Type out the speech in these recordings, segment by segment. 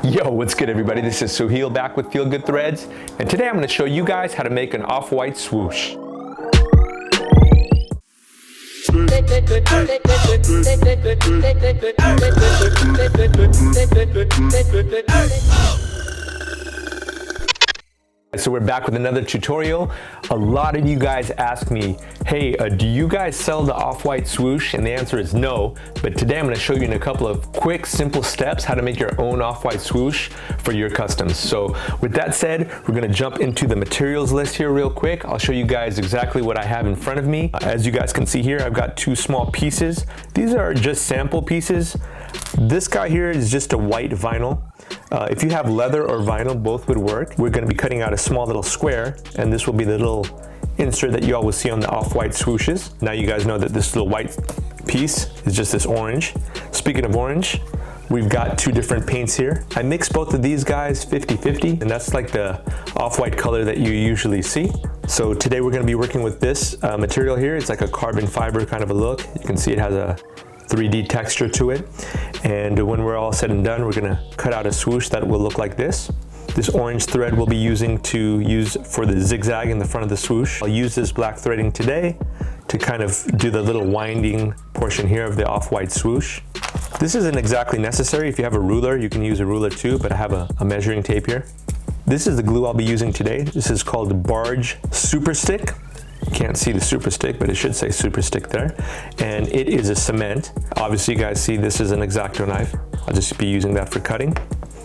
Yo, what's good everybody? This is Sohail back with Feelgood Threads, and today I'm going to show you guys how to make an off-white swoosh. So we're back with another tutorial. A lot of you guys ask me, hey, do you guys sell the off-white swoosh? And the answer is no, but today I'm going to show you in a couple of quick, simple steps how to make your own off-white swoosh for your customs. So with that said, we're going to jump into the materials list here real quick. I'll show you guys exactly what I have in front of me. As you guys can see here, I've got two small pieces. These are just sample pieces. This guy here is just a white vinyl. If you have leather or vinyl, both would work. We're going to be cutting out a small little square, and this will be the little insert that you all will see on the off-white swooshes. Now you guys know that this little white piece is just this orange. Speaking of orange, we've got two different paints here. I mixed both of these guys 50-50, and that's like the off-white color that you usually see. So today we're going to be working with this material here. It's like a carbon fiber kind of a look. You can see it has a 3D texture to it, and when we're all said and done, we're gonna cut out a swoosh that will look like this. This orange thread we'll be using for the zigzag in the front of the swoosh. I'll use this black threading today to kind of do the little winding portion here of the off-white swoosh. This isn't exactly necessary. If you have a ruler, you can use a ruler too, but I have a measuring tape here. This is the glue I'll be using today. This is called Barge Super Stick. You can't see the super stick, but it should say super stick there. And it is a cement. Obviously you guys see this is an X-Acto knife. I'll just be using that for cutting.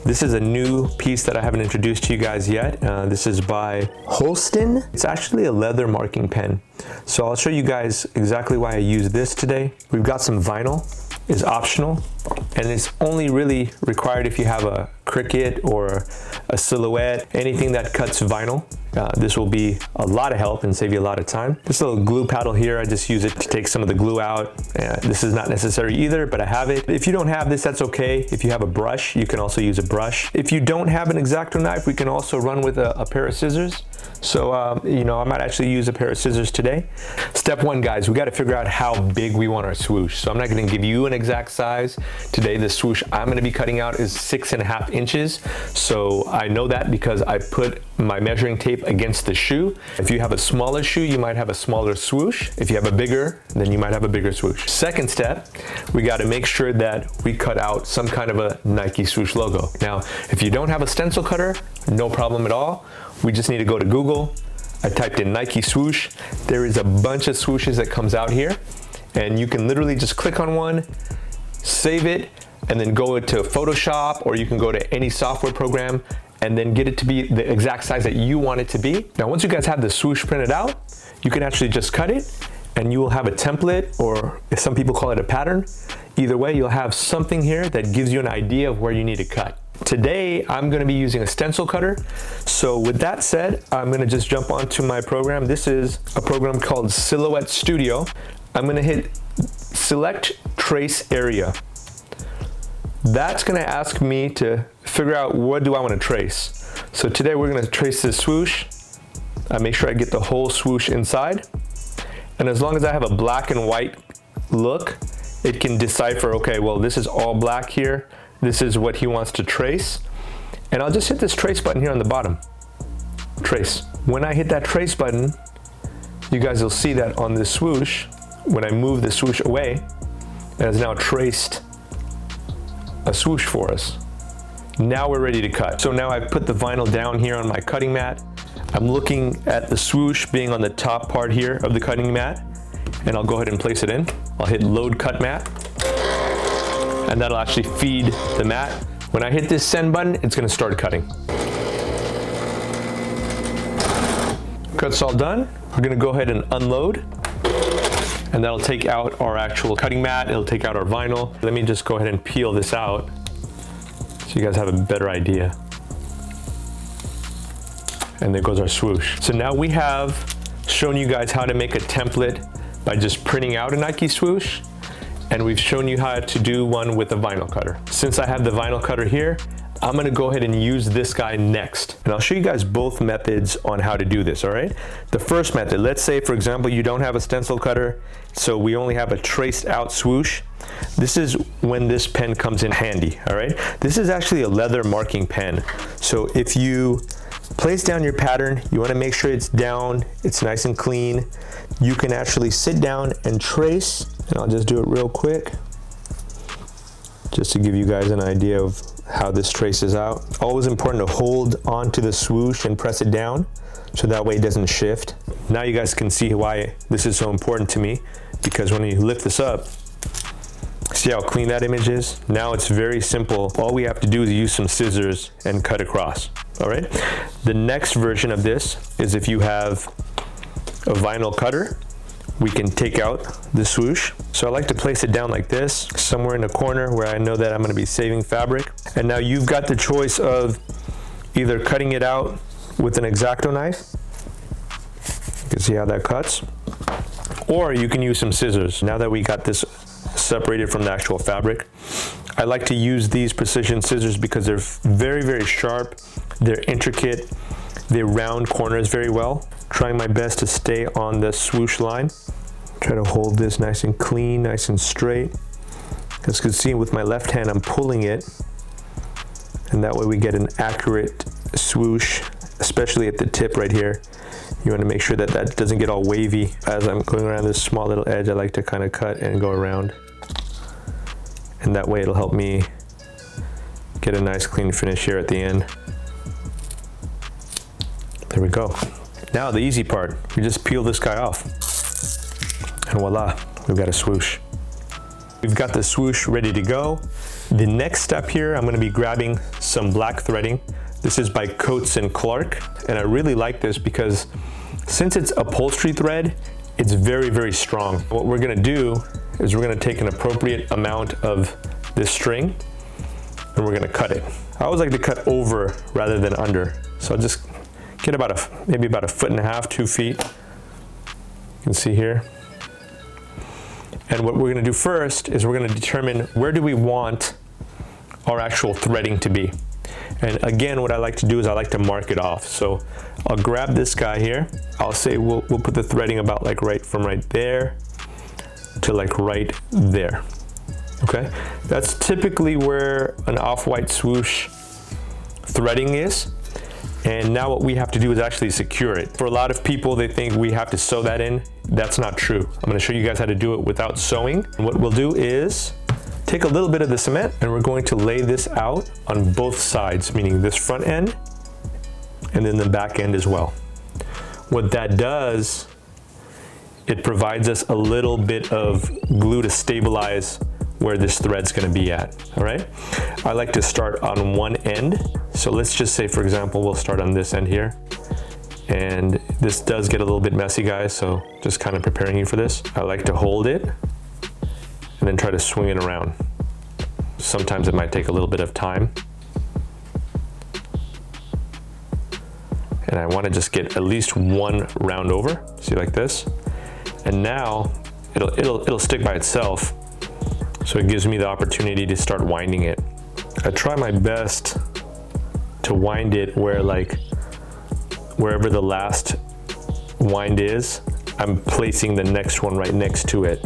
This is a new piece that I haven't introduced to you guys yet. This is by Holston. It's actually a leather marking pen. So I'll show you guys exactly why I use this today. We've got some vinyl, is optional, and it's only really required if you have a Cricut or a Silhouette, anything that cuts vinyl. This will be a lot of help and save you a lot of time. This little glue paddle here, I just use it to take some of the glue out. This is not necessary either, but I have it. If you don't have this, that's okay. If you have a brush, you can also use a brush. If you don't have an X-Acto knife, we can also run with a pair of scissors. So, you know, I might actually use a pair of scissors today. Step one, guys, we got to figure out how big we want our swoosh. So I'm not going to give you an exact size. Today, the swoosh I'm going to be cutting out is 6.5 inches. So I know that because I put my measuring tape against the shoe. If you have a smaller shoe, you might have a smaller swoosh. If you have a bigger, then you might have a bigger swoosh. Second step, we got to make sure that we cut out some kind of a Nike swoosh logo. Now, if you don't have a stencil cutter, no problem at all. We just need to go to Google. I typed in Nike swoosh. There is a bunch of swooshes that comes out here, and you can literally just click on one, save it, and then go to Photoshop, or you can go to any software program and then get it to be the exact size that you want it to be. Now, once you guys have the swoosh printed out, you can actually just cut it, and you will have a template, or some people call it a pattern. Either way, you'll have something here that gives you an idea of where you need to cut. Today, I'm gonna be using a stencil cutter. So with that said, I'm gonna just jump onto my program. This is a program called Silhouette Studio. I'm gonna hit Select Trace Area. That's gonna ask me to figure out what do I wanna trace. So today we're gonna trace this swoosh. I make sure I get the whole swoosh inside. And as long as I have a black and white look, it can decipher, okay, well, this is all black here. This is what he wants to trace. And I'll just hit this trace button here on the bottom. Trace. When I hit that trace button, you guys will see that on this swoosh, when I move the swoosh away, it has now traced a swoosh for us. Now we're ready to cut. So now I've put the vinyl down here on my cutting mat. I'm looking at the swoosh being on the top part here of the cutting mat, and I'll go ahead and place it in. I'll hit Load Cut Mat, and that'll actually feed the mat. When I hit this send button, it's gonna start cutting. Cut's all done. We're gonna go ahead and unload, and that'll take out our actual cutting mat. It'll take out our vinyl. Let me just go ahead and peel this out so you guys have a better idea. And there goes our swoosh. So now we have shown you guys how to make a template by just printing out a Nike swoosh, and we've shown you how to do one with a vinyl cutter. Since I have the vinyl cutter here, I'm gonna go ahead and use this guy next. And I'll show you guys both methods on how to do this, all right? The first method, let's say for example, you don't have a stencil cutter, so we only have a traced out swoosh. This is when this pen comes in handy, all right? This is actually a leather marking pen. So if you place down your pattern, you wanna make sure it's down, it's nice and clean. You can actually sit down and trace, and I'll just do it real quick, just to give you guys an idea of how this traces out. Always important to hold onto the swoosh and press it down, so that way it doesn't shift. Now you guys can see why this is so important to me, because when you lift this up, see how clean that image is? Now it's very simple. All we have to do is use some scissors and cut across, all right? The next version of this is if you have a vinyl cutter, we can take out the swoosh. So I like to place it down like this, somewhere in the corner where I know that I'm gonna be saving fabric. And now you've got the choice of either cutting it out with an X-Acto knife. You can see how that cuts. Or you can use some scissors. Now that we got this separated from the actual fabric, I like to use these precision scissors because they're very, very sharp. They're intricate. They round corners very well. Trying my best to stay on the swoosh line. Try to hold this nice and clean, nice and straight. As you can see with my left hand, I'm pulling it. And that way we get an accurate swoosh, especially at the tip right here. You want to make sure that that doesn't get all wavy. As I'm going around this small little edge, I like to kind of cut and go around. And that way it'll help me get a nice clean finish here at the end. There we go. Now the easy part, we just peel this guy off. And voila, we've got a swoosh. We've got the swoosh ready to go. The next step here, I'm gonna be grabbing some black threading. This is by Coates & Clark, and I really like this because since it's upholstery thread, it's very, very strong. What we're gonna do is we're gonna take an appropriate amount of this string and we're gonna cut it. I always like to cut over rather than under. So I'll just get about maybe about 1.5 feet, 2 feet. You can see here. And what we're gonna do first is we're gonna determine where do we want our actual threading to be. And again, what I like to do is I like to mark it off. So I'll grab this guy here. I'll say we'll put the threading about like from right there to like right there. Okay, that's typically where an off-white swoosh threading is. And now what we have to do is actually secure it. For a lot of people, they think we have to sew that in. That's not true. I'm gonna show you guys how to do it without sewing. And what we'll do is take a little bit of the cement and we're going to lay this out on both sides, meaning this front end and then the back end as well. What that does, it provides us a little bit of glue to stabilize where this thread's gonna be at, all right? I like to start on one end. So let's just say, for example, we'll start on this end here. And this does get a little bit messy, guys, so just kind of preparing you for this. I like to hold it and then try to swing it around. Sometimes it might take a little bit of time. And I wanna just get at least one round over, see, like this. And now it'll stick by itself. So it gives me the opportunity to start winding it. I try my best to wind it where wherever the last wind is, I'm placing the next one right next to it.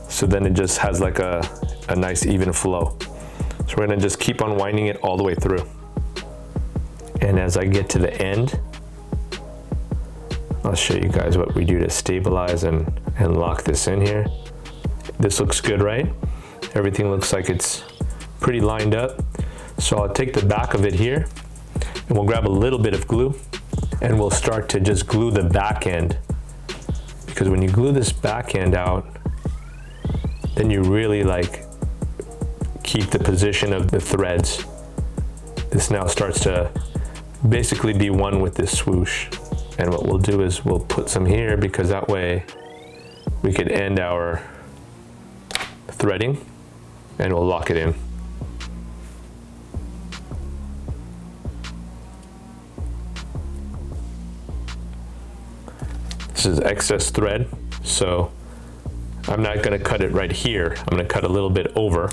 So then it just has like a nice even flow. So we're gonna just keep on winding it all the way through. And as I get to the end, I'll show you guys what we do to stabilize and lock this in here. This looks good, right? Everything looks like it's pretty lined up. So I'll take the back of it here and we'll grab a little bit of glue and we'll start to just glue the back end. Because when you glue this back end out, then you really keep the position of the threads. This now starts to basically be one with this swoosh. And what we'll do is we'll put some here because that way we could end our threading and we'll lock it in. This is excess thread, so I'm not gonna cut it right here. I'm gonna cut a little bit over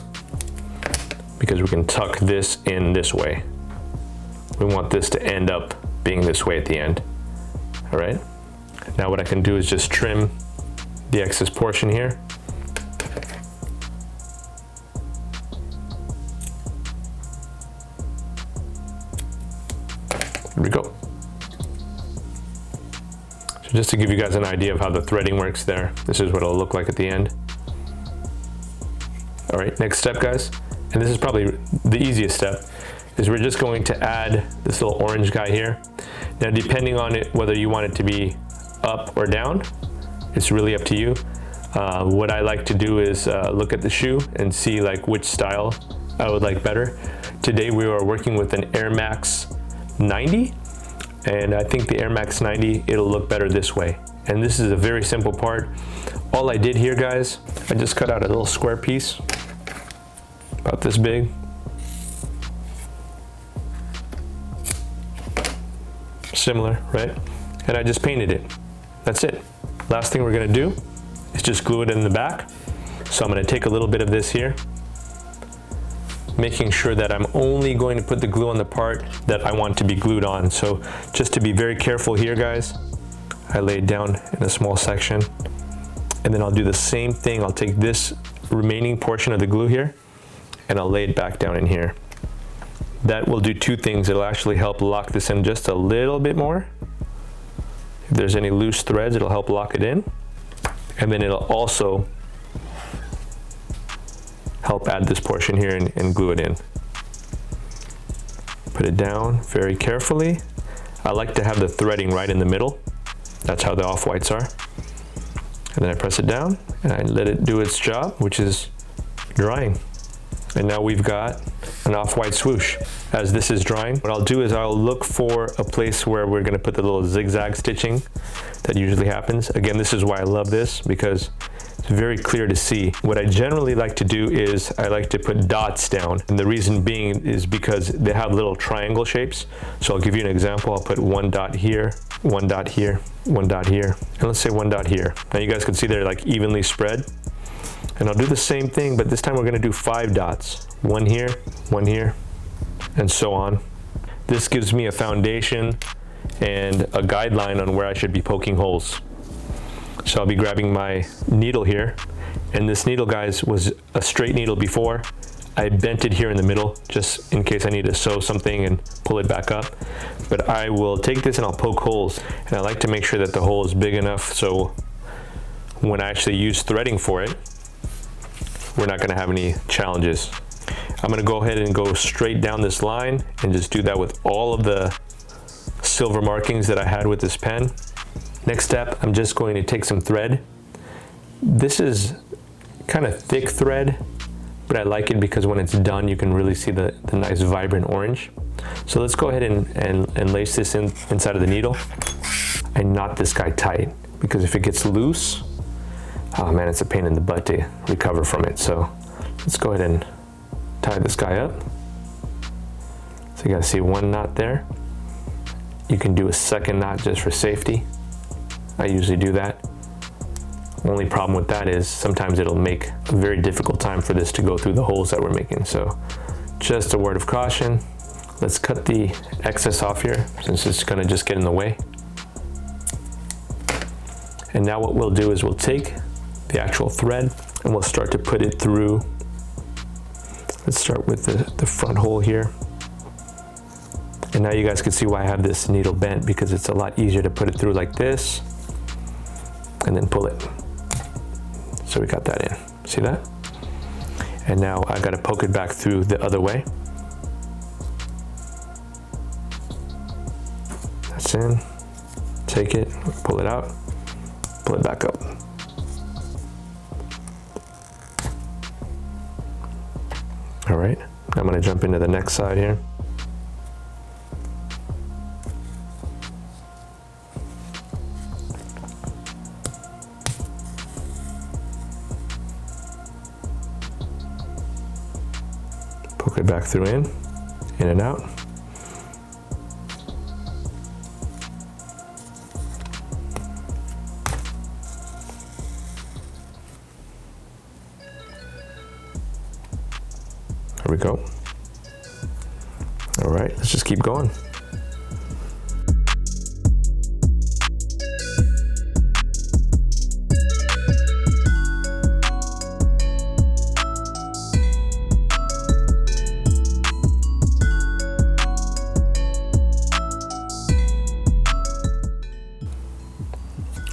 because we can tuck this in this way. We want this to end up being this way at the end. All right. Now what I can do is just trim the excess portion here. There we go. So just to give you guys an idea of how the threading works there, this is what it'll look like at the end. All right, next step, guys, and this is probably the easiest step, is we're just going to add this little orange guy here. Now, depending on it, whether you want it to be up or down, it's really up to you. What I like to do is look at the shoe and see like which style I would like better. Today we are working with an Air Max 90, and I think the Air Max 90, it'll look better this way. And this is a very simple part. All I did here, guys, I just cut out a little square piece, about this big. Similar, right? And I just painted it. That's it. Last thing we're gonna do is just glue it in the back. So I'm gonna take a little bit of this here, making sure that I'm only going to put the glue on the part that I want to be glued on. So just to be very careful here, guys, I lay it down in a small section, and then I'll do the same thing. I'll take this remaining portion of the glue here and I'll lay it back down in here. That will do two things. It'll actually help lock this in just a little bit more. If there's any loose threads, it'll help lock it in. And then it'll also help add this portion here and glue it in. Put it down very carefully. I like to have the threading right in the middle. That's how the off-whites are. And then I press it down and I let it do its job, which is drying. And now we've got an off-white swoosh. As this is drying, what I'll do is I'll look for a place where we're gonna put the little zigzag stitching that usually happens. Again, this is why I love this, because it's very clear to see. What I generally like to do is I like to put dots down. And the reason being is because they have little triangle shapes. So I'll give you an example. I'll put one dot here, one dot here, one dot here, and let's say one dot here. Now you guys can see they're like evenly spread. And I'll do the same thing, but this time we're gonna do 5 dots. One here, and so on. This gives me a foundation and a guideline on where I should be poking holes. So I'll be grabbing my needle here, and this needle, guys, was a straight needle before. I bent it here in the middle just in case I need to sew something and pull it back up. But I will take this and I'll poke holes, and I like to make sure that the hole is big enough so when I actually use threading for it, we're not gonna have any challenges. I'm gonna go ahead and go straight down this line and just do that with all of the silver markings that I had with this pen. Next step, I'm just going to take some thread. This is kind of thick thread, but I like it because when it's done, you can really see the nice vibrant orange. So let's go ahead and lace this inside of the needle and knot this guy tight, because if it gets loose, oh man, it's a pain in the butt to recover from it. So let's go ahead and tie this guy up. So you guys see one knot there. You can do a second knot just for safety. I usually do that. Only problem with that is sometimes it'll make a very difficult time for this to go through the holes that we're making. So just a word of caution. Let's cut the excess off here since it's gonna just get in the way. And now what we'll do is we'll take the actual thread and we'll start to put it through. Let's start with the front hole here. And now you guys can see why I have this needle bent, because it's a lot easier to put it through like this and then pull it. So we got that in, see that? And now I gotta poke it back through the other way. That's in, take it, pull it out, pull it back up. All right, I'm gonna jump into the next side here. Poke it back through in and out. There we go. All right, let's just keep going.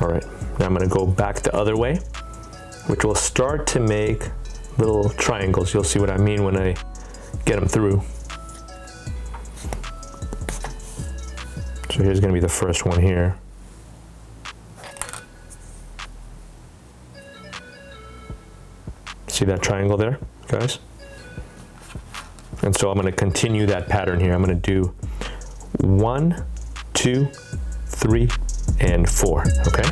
All right, now I'm gonna go back the other way, which will start to make little triangles. You'll see what I mean when I get them through. So here's gonna be the first one here. See that triangle there, guys? And so I'm gonna continue that pattern here. I'm gonna do 1, 2, 3, and 4, okay?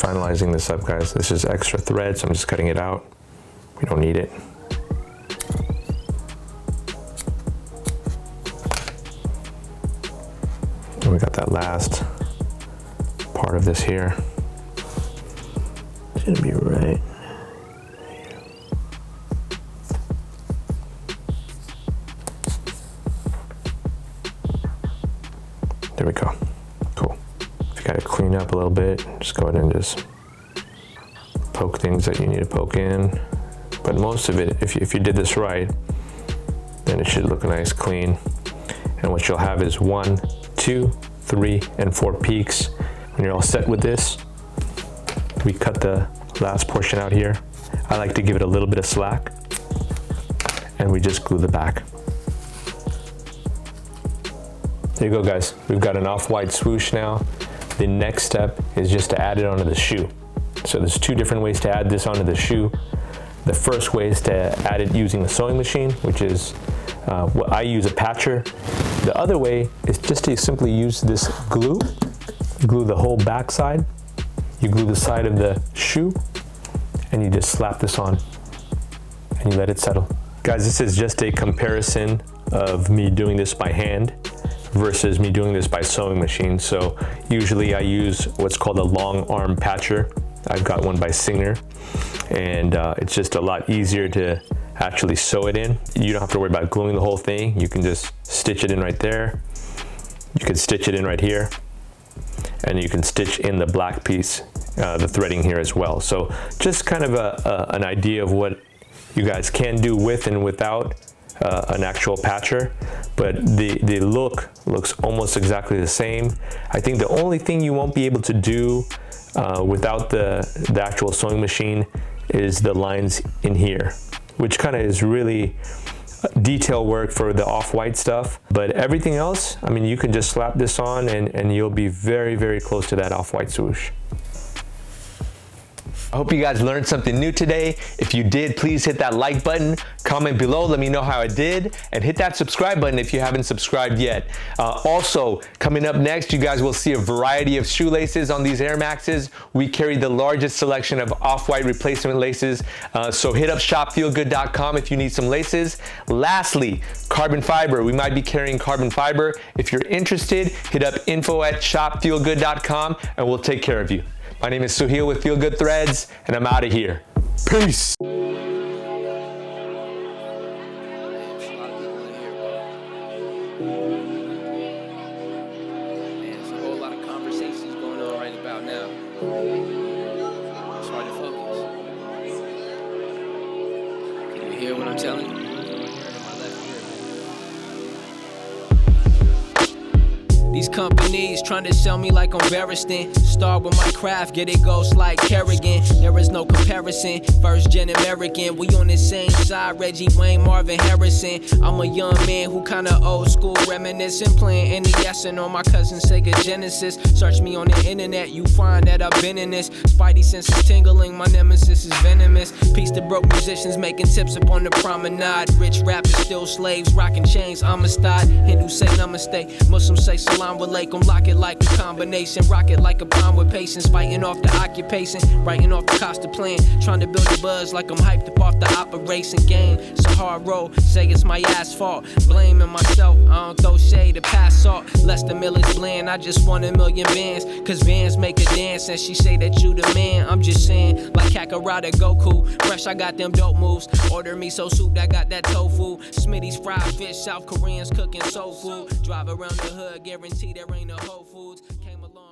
Finalizing this up, guys. This is extra thread, so I'm just cutting it out. We don't need it. And we got that last part of this here. It's gonna be right. There we go. Cool. If you gotta clean up a little bit, just go ahead and just poke things that you need to poke in. But most of it, if you did this right, then it should look nice, clean. And what you'll have is 1, 2, 3, and 4 peaks. When you're all set with this, we cut the last portion out here. I like to give it a little bit of slack, and we just glue the back. There you go, guys. We've got an off-white swoosh now. The next step is just to add it onto the shoe. So there's 2 different ways to add this onto the shoe. The first way is to add it using the sewing machine, which is what I use, a patcher. The other way is just to simply use this glue. You glue the whole back side. You glue the side of the shoe, and you just slap this on, and you let it settle. Guys, this is just a comparison of me doing this by hand versus me doing this by sewing machine. So usually I use what's called a long arm patcher. I've got one by Singer, and it's just a lot easier to actually sew it in. You don't have to worry about gluing the whole thing. You can just stitch it in right there. You can stitch it in right here, and you can stitch in the black piece, the threading here as well. So just kind of an idea of what you guys can do with and without an actual patcher, but the look looks almost exactly the same. I think the only thing you won't be able to do without the actual sewing machine is the lines in here, which kind of is really detail work for the off-white stuff. But everything else, I mean, you can just slap this on and you'll be very, very close to that off-white swoosh. I hope you guys learned something new today. If you did, please hit that like button, comment below, let me know how I did, and hit that subscribe button if you haven't subscribed yet. Also, coming up next, you guys will see a variety of shoelaces on these Air Maxes. We carry the largest selection of off-white replacement laces, so hit up shopfeelgood.com if you need some laces. Lastly, carbon fiber. We might be carrying carbon fiber. If you're interested, hit up info@shopfeelgood.com and we'll take care of you. My name is Suhail with Feel Good Threads, and I'm out of here. Peace. There's a whole lot of conversations going on right about now. It's hard to focus. Can you hear what I'm telling you? These companies trying to sell me like I'm Barristan. Start with my craft, get it ghost like Kerrigan. There is no comparison, first gen American. We on the same side, Reggie Wayne, Marvin Harrison. I'm a young man who kinda old school, reminiscing, playing NES and on my cousin's Sega Genesis. Search me on the internet, you find that I've been in this. Spidey senses tingling, my nemesis is venomous. Peace to broke musicians making tips up on the promenade. Rich rappers still slaves, rocking chains, Amistad. Hindus say namaste, Muslims say salam alaikum. Lock it like a combination, rock it like a bomb with patience. Fighting off the occupation, writing off the cost of plan. Trying to build a buzz like I'm hyped up off the operation game. It's a hard road, say it's my asphalt. Blaming myself, I don't throw shade to pass salt. Less than millions bland, I just want a million bands. Cause bands make a dance and she say that you the man. I'm just saying, like Kakarot or Goku. Fresh, I got them dope moves. Order miso soup that got that tofu. Smitty's fried fish, South Koreans cooking soul food. Drive around the hood, guarantee there ain't no Whole Foods. Came along.